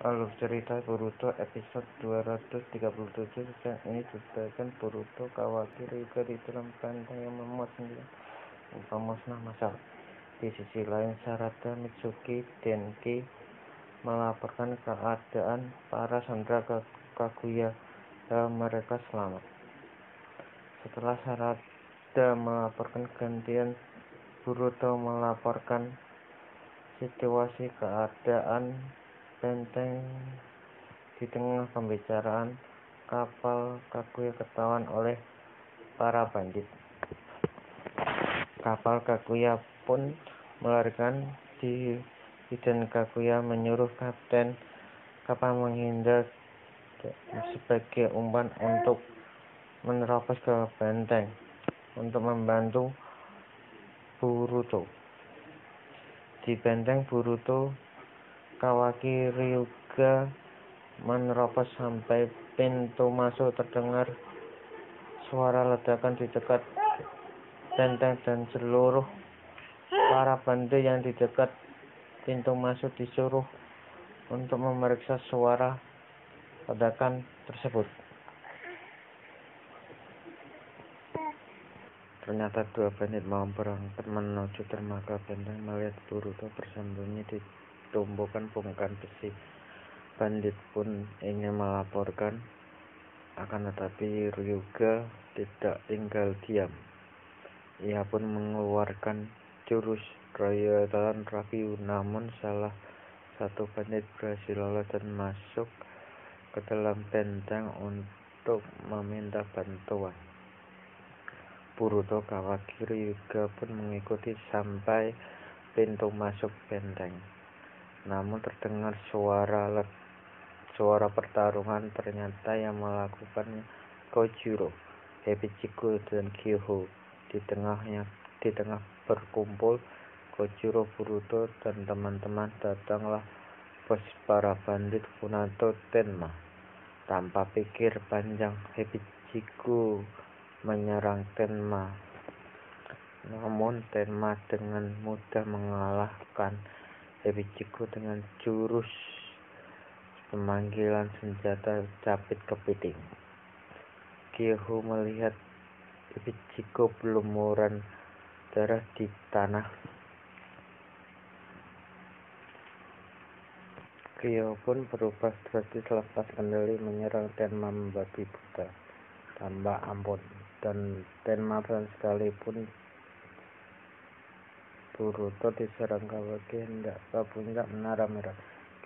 Alur cerita Boruto episode 237. Sejak ini diceritakan Boruto Kawaki Ryuga di dalam benteng yang memuat 9 pemusnah massal. Di sisi lain, Sarada Mitsuki Denki melaporkan keadaan para sandera Kaguya dan mereka selamat. Setelah Sarada melaporkan, gantian Boruto melaporkan situasi keadaan benteng. Di tengah pembicaraan, kapal Kaguya ketahuan oleh para bandit. Kapal Kaguya pun melarikan diri dan Kaguya menyuruh kapten kapal menghindar sebagai umpan untuk menerobos ke benteng untuk membantu Boruto. Di benteng Boruto, Kawaki Ryuga menerobos sampai pintu masuk. Terdengar suara ledakan di dekat benteng dan seluruh para bandit yang di dekat pintu masuk disuruh untuk memeriksa suara ledakan tersebut. Ternyata dua bandit mau berangkat menuju dermaga benteng. Melihat Boruto bersembunyi di tumpukan bongkahan besi, bandit pun ingin melaporkan, akan tetapi Ryuga tidak tinggal diam. Ia pun mengeluarkan jurus Rayotan Review, namun salah satu bandit berhasil lolos dan masuk ke dalam benteng untuk meminta bantuan. Boruto Kawaki Ryuga pun mengikuti sampai pintu masuk benteng. Namun terdengar suara pertarungan. Ternyata yang melakukannya Kojuro, Hebichiku, dan Kyoho. Di tengah berkumpul Kojuro, Boruto, dan teman-teman, datanglah bos para bandit, Funato Tenma. Tanpa pikir panjang, Hebichiku menyerang Tenma. Namun Tenma dengan mudah mengalahkan Hebichiku dengan jurus pemanggilan senjata capit kepiting. Kyoho melihat Hebichiku berlumuran darah di tanah. Kyoho pun berubah drastis, lepas kendali, menyerang Tenma membabi buta tanpa ampun, dan Tenma sekalipun Boruto diserang Kawaki hendak ke puncak menara merah.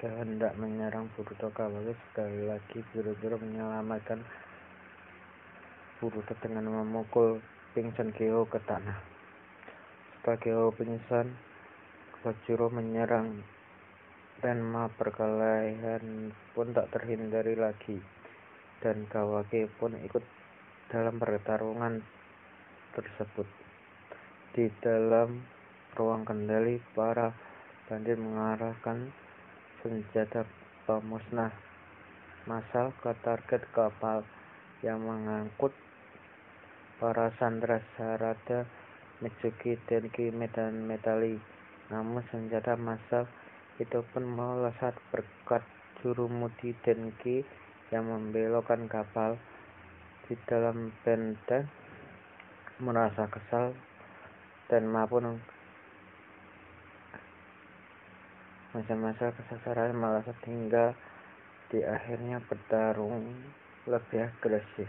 Hendak menyerang Boruto, Kawaki sekali lagi buru-buru menyelamatkan Boruto dengan memukul pingsan Kyoho ke tanah. Setelah Kyoho pingsan, Kojuro menyerang Tenma. Perkelahian pun tak terhindari lagi, dan Kawaki pun ikut dalam pertarungan tersebut. Di dalam ruang kendali, para bandit mengarahkan senjata pemusnah massal ke target kapal yang mengangkut para sandera Sarada Mitsuki Denki dan Metali. Namun senjata massal itu pun melesat berkat jurumudi Denki yang membelokkan kapal. Di dalam benteng, merasa kesal, Tenma pun masa-masa kesasaran melesat hingga di akhirnya bertarung lebih agresif,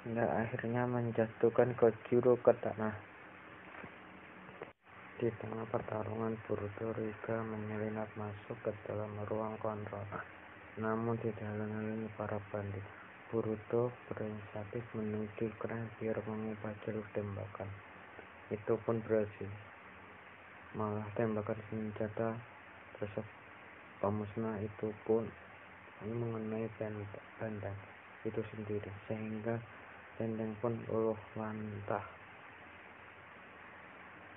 hingga akhirnya menjatuhkan Kojuro ke tanah. Di tengah pertarungan, Boruto Ryuga menyelinap masuk ke dalam ruang kontrol, namun tidak halang-halangi para bandit. Boruto berinisiatif menuju kran biar mengubah jalur tembakan. Itu pun berhasil. Malah tembakan senjata pemusnah itu pun mengenai benteng itu sendiri, sehingga benteng pun luluh lantah.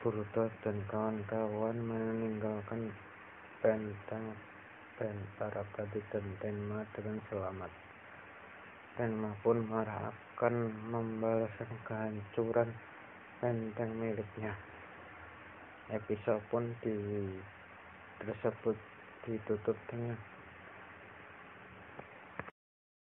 Boruto dan kawan-kawan meninggalkan benteng para bandit dan Tenma dengan selamat. Tenma pun marah akan membalaskan kehancuran benteng miliknya. Episode pun tersebut ditutup dengan